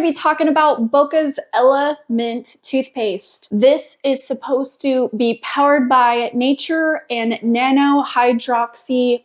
going to be talking about BOKA's Mint toothpaste. This is supposed to be powered by nature and nanohydroxyapatite,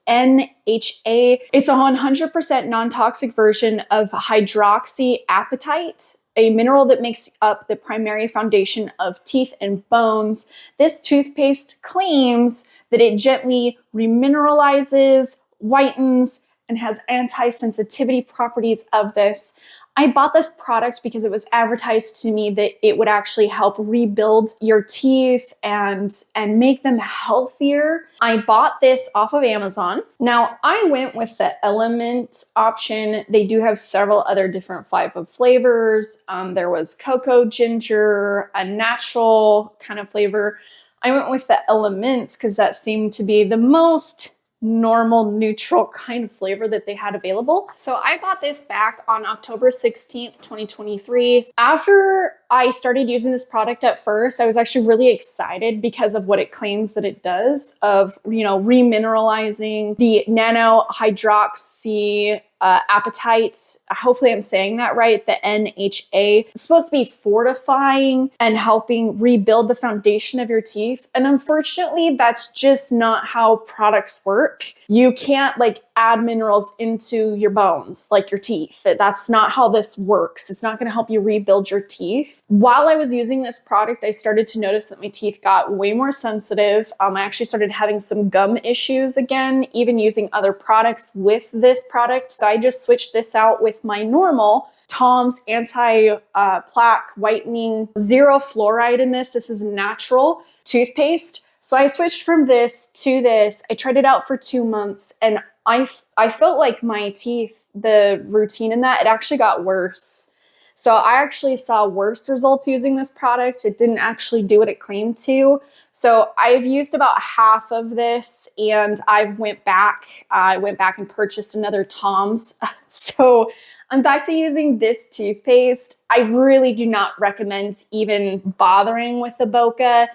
NHA. It's a 100% non-toxic version of hydroxyapatite, a mineral that makes up the primary foundation of teeth and bones. This toothpaste claims that it gently remineralizes, whitens, and has anti-sensitivity properties of this. I bought this product because it was advertised to me that it would actually help rebuild your teeth and make them healthier. I bought this off of Amazon. Now, I went with the Element option. They do have several other different flavors. There was cocoa, ginger, a natural kind of flavor. I went with the Element because that seemed to be the most normal, neutral kind of flavor that they had available. So I bought this back on October 16th, 2023. After I started using this product at first, I was actually really excited because of what it claims that it does of, remineralizing the nanohydroxy apatite. Hopefully I'm saying that right, the NHA. It's supposed to be fortifying and helping rebuild the foundation of your teeth. And unfortunately, that's just not how products work. You can't add minerals into your bones, like your teeth. That's not how this works. It's not gonna help you rebuild your teeth. While I was using this product, I started to notice that my teeth got way more sensitive. I actually started having some gum issues again, even using other products with this product. So I just switched this out with my normal Tom's anti-plaque whitening, 0 fluoride in this. This is natural toothpaste. So I switched from this to this. I tried it out for 2 months and I felt like my teeth, the routine in that, it actually got worse. So I actually saw worse results using this product. It didn't actually do what it claimed to. So I've used about half of this and I went back and purchased another Tom's. So I'm back to using this toothpaste. I really do not recommend even bothering with the BOKA.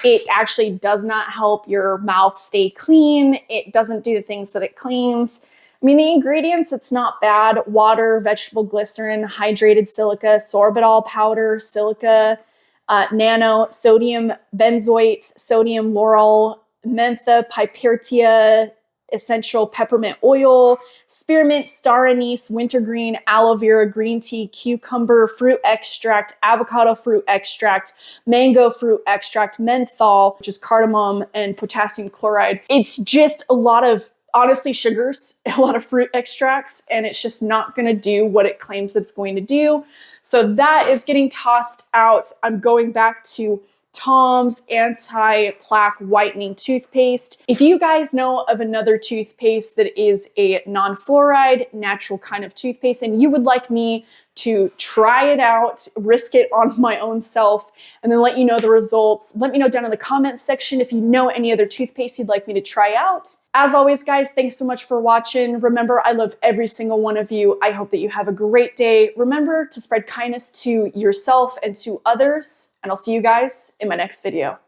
It actually does not help your mouth stay clean. It doesn't do the things that it claims. I mean, the ingredients, it's not bad. Water, vegetable glycerin, hydrated silica, sorbitol powder, silica, nano, sodium benzoate, sodium lauryl, mentha, pipertia, essential peppermint oil, spearmint, star anise, wintergreen, aloe vera, green tea, cucumber, fruit extract, avocado fruit extract, mango fruit extract, menthol, which is cardamom, and potassium chloride. It's just a lot of, honestly, sugars, a lot of fruit extracts, and it's just not gonna do what it claims it's going to do. So that is getting tossed out. I'm going back to Tom's anti-plaque whitening toothpaste. If you guys know of another toothpaste that is a non-fluoride, natural kind of toothpaste, and you would like me to try it out, risk it on my own self, and then let you know the results, let me know down in the comments section if you know any other toothpaste you'd like me to try out. As always, guys, thanks so much for watching. Remember, I love every single one of you. I hope that you have a great day. Remember to spread kindness to yourself and to others, and I'll see you guys in my next video.